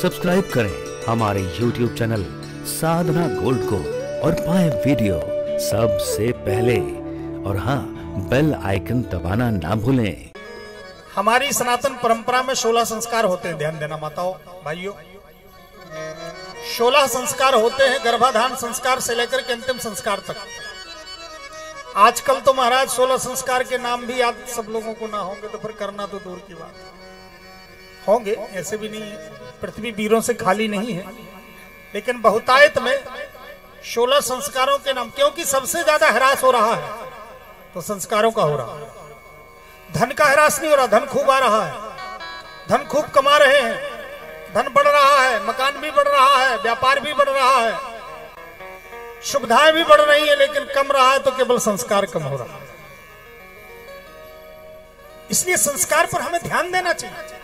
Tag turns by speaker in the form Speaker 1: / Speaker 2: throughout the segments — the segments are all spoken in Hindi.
Speaker 1: सब्सक्राइब करें हमारे YouTube चैनल साधना गोल्ड को और पाएं वीडियो सबसे पहले। और हाँ, बेल आइकन दबाना ना भूलें।
Speaker 2: हमारी सनातन परंपरा में 16 संस्कार होते हैं, ध्यान देना माताओं भाइयों। 16 संस्कार होते हैं, गर्भाधान संस्कार से लेकर के अंतिम संस्कार तक। आजकल तो महाराज 16 संस्कार के नाम भी याद सब लोगों को ना होंगे तो फिर करना तो दूर की बात। होंगे, ऐसे भी नहीं है, पृथ्वी वीरों से खाली नहीं है, लेकिन बहुतायत में 16 संस्कारों के नाम, क्योंकि सबसे ज्यादा ह्रास हो रहा है तो संस्कारों का हो रहा है। धन का ह्रास नहीं हो रहा, धन खूब आ रहा है, धन खूब कमा रहे हैं, धन बढ़ रहा है, मकान भी बढ़ रहा है, व्यापार भी बढ़ रहा है, सुविधाएं भी बढ़ रही है, लेकिन कम रहा है तो केवल संस्कार कम हो रहा है। इसलिए संस्कार पर हमें ध्यान देना चाहिए।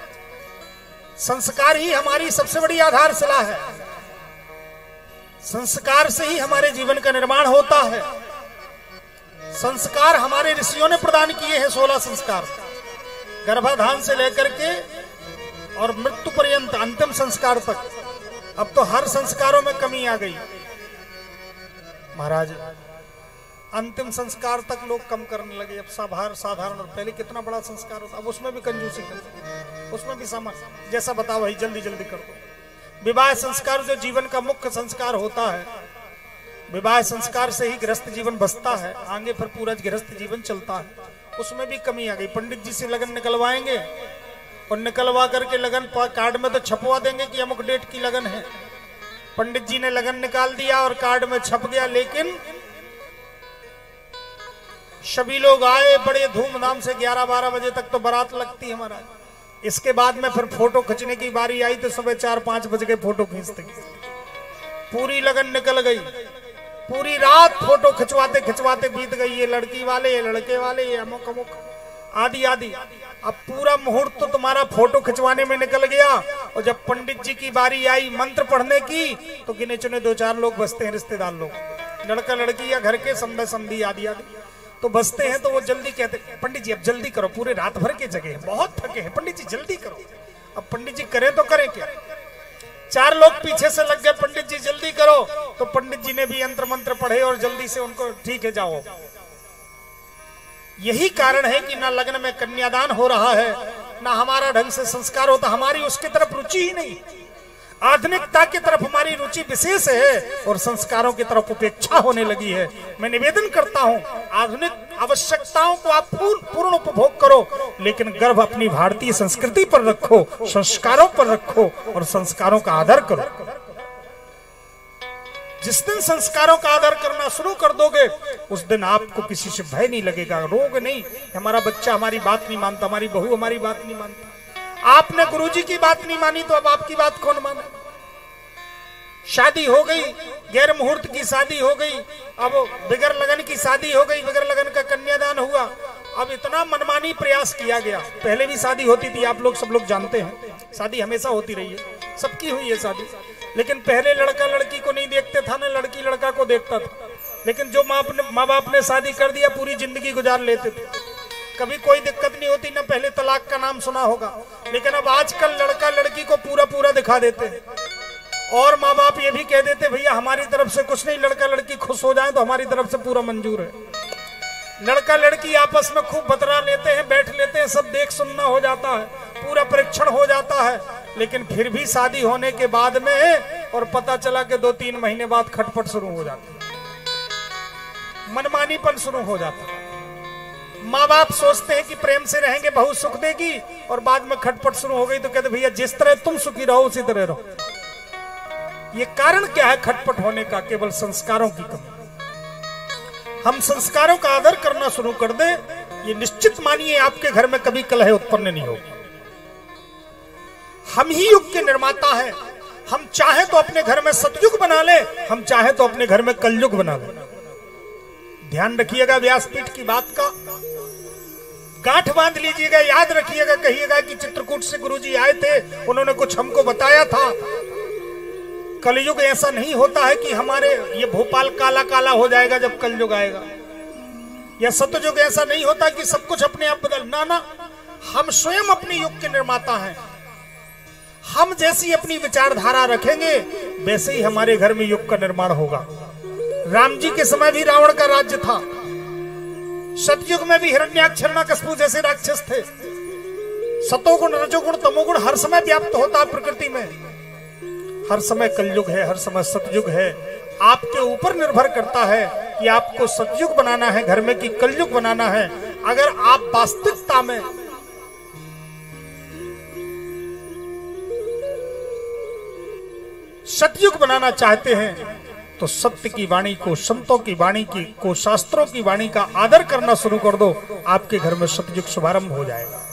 Speaker 2: संस्कार ही हमारी सबसे बड़ी आधारशिला है। संस्कार से ही हमारे जीवन का निर्माण होता है। संस्कार हमारे ऋषियों ने प्रदान किए हैं, 16 संस्कार, गर्भाधान से लेकर के और मृत्यु पर्यंत अंतिम संस्कार तक। अब तो हर संस्कारों में कमी आ गई महाराज। अंतिम संस्कार तक लोग कम करने लगे। अब साधारण, पहले कितना बड़ा संस्कार होता, अब उसमें भी कंजूसी करते, उसमें भी सामान जैसा बताओ भाई जल्दी जल्दी कर दो। विवाह संस्कार जो जीवन का मुख्य संस्कार होता है, विवाह संस्कार से ही गृहस्थ जीवन बसता है, आगे फिर पूरा गृहस्थ जीवन चलता है, उसमें भी कमी आ गई। पंडित जी से लगन निकलवाएंगे और निकलवा करके लगन कार्ड में तो छपवा देंगे कि अमुक डेट की लगन है। पंडित जी ने लगन निकाल दिया और कार्ड में छप गया, लेकिन सभी लोग आए बड़े धूमधाम से, 11-12 बजे तक तो बारात लगती है महाराज। इसके बाद में फिर फोटो खींचने की बारी आई तो सुबह 4-5 बज के फोटो खींचते, पूरी लगन निकल गई, पूरी रात फोटो खिंचवाते खिंचवाते बीत गई। ये लड़की वाले, ये लड़के वाले, ये अमुक अमुक आदि आदि। अब पूरा मुहूर्त तो तुम्हारा फोटो खिंचवाने में निकल गया, और जब पंडित जी की बारी आई मंत्र पढ़ने की तो गिने चुने 2-4 लोग बसते हैं, रिश्तेदार लोग, लड़का लड़की या घर के समझ समझी आदि आदि तो बसते हैं। तो वो जल्दी कहते, पंडित जी अब जल्दी करो, पूरे रात भर के जगह हैं, बहुत थके हैं, पंडित जी जल्दी करो। अब पंडित जी करें तो करें क्या। 4 लोग पीछे से लग गए, पंडित जी जल्दी करो। तो पंडित जी ने भी यंत्र मंत्र पढ़े और जल्दी से उनको, ठीक है जाओ। यही कारण है कि ना लग्न में कन्यादान हो रहा है, ना हमारा ढंग से संस्कार होता, हमारी उसकी तरफ रुचि ही नहीं। आधुनिकता की तरफ हमारी रुचि विशेष है और संस्कारों की तरफ उपेक्षा होने लगी है। मैं निवेदन करता हूं, आधुनिक आवश्यकताओं को आप पूर्ण उपभोग करो, लेकिन गर्व अपनी भारतीय संस्कृति पर रखो, संस्कारों पर रखो और संस्कारों का आदर करो। जिस दिन संस्कारों का आदर करना शुरू कर दोगे, उस दिन आपको किसी से भय नहीं लगेगा, रोग नहीं। हमारा बच्चा हमारी बात नहीं मानता, हमारी बहू हमारी बात नहीं मानती। आपने गुरुजी की बात नहीं मानी तो अब आपकी बात कौन माने। शादी हो गई, गैर मुहूर्त की शादी हो गई, अब बगैर लगन की शादी हो गई, बगैर लगन का कन्यादान हुआ। अब इतना मनमानी प्रयास किया गया। पहले भी शादी होती थी, आप लोग सब लोग जानते हैं, शादी हमेशा होती रही है, सबकी हुई है शादी, लेकिन पहले लड़का लड़की को नहीं देखते था, ना लड़की लड़का को देखता था। लेकिन जो माँ बाप ने शादी कर दिया, पूरी जिंदगी गुजार लेते थे, कभी कोई दिक्कत नहीं होती, ना पहले तलाक का नाम सुना होगा। लेकिन अब आजकल लड़का लड़की को पूरा पूरा दिखा देते हैं, और माँ बाप ये भी कह देते भैया हमारी तरफ से कुछ नहीं, लड़का लड़की खुश हो जाए तो हमारी तरफ से पूरा मंजूर है। लड़का लड़की आपस में खूब बतरा लेते हैं, बैठ लेते हैं, सब देख सुनना हो जाता है, पूरा परीक्षण हो जाता है, लेकिन फिर भी शादी होने के बाद में और पता चला कि 2-3 महीने बाद खटपट शुरू हो जाती है, मनमानीपन शुरू हो जाता है। माँ बाप सोचते हैं कि प्रेम से रहेंगे, बहू सुख देगी, और बाद में खटपट शुरू हो गई तो कहते भैया जिस तरह तुम सुखी रहो उसी तरह रहो। ये कारण क्या है खटपट होने का? केवल संस्कारों की कमी। हम संस्कारों का आदर करना शुरू कर दें, ये निश्चित मानिए आपके घर में कभी कलह उत्पन्न नहीं होगी। हम ही युग के निर्माता हैं। हम चाहे तो अपने घर में सतयुग बना ले, हम चाहे तो अपने घर में कलयुग बना ले। ध्यान रखिएगा व्यासपीठ की बात का, गांठ बांध लीजिएगा, याद रखिएगा, कहिएगा कि चित्रकूट से गुरुजी आए थे, उन्होंने कुछ हमको बताया था। कलयुग ऐसा नहीं होता है कि हमारे ये भोपाल काला काला हो जाएगा जब कलयुग आएगा, या सतयुग ऐसा नहीं होता कि सब कुछ अपने आप बदल, ना ना, हम स्वयं अपने युग के निर्माता हैं। हम जैसी अपनी विचारधारा रखेंगे वैसे ही हमारे घर में युग का निर्माण होगा। राम जी के समय भी रावण का राज्य था, सतयुग में भी हिरण्याक्ष हिरण्यकशिपु जैसे राक्षस थे। सतोगुण रजोगुण तमोगुण हर समय व्याप्त होता है प्रकृति में। हर समय कलयुग है, हर समय सतयुग है। आपके ऊपर निर्भर करता है कि आपको सतयुग बनाना है घर में कि कलयुग बनाना है। अगर आप वास्तविकता में सतयुग बनाना चाहते हैं तो सत्य की वाणी को, संतों की वाणी को, शास्त्रों की वाणी का आदर करना शुरू कर दो, आपके घर में सतयुग शुभारंभ हो जाएगा।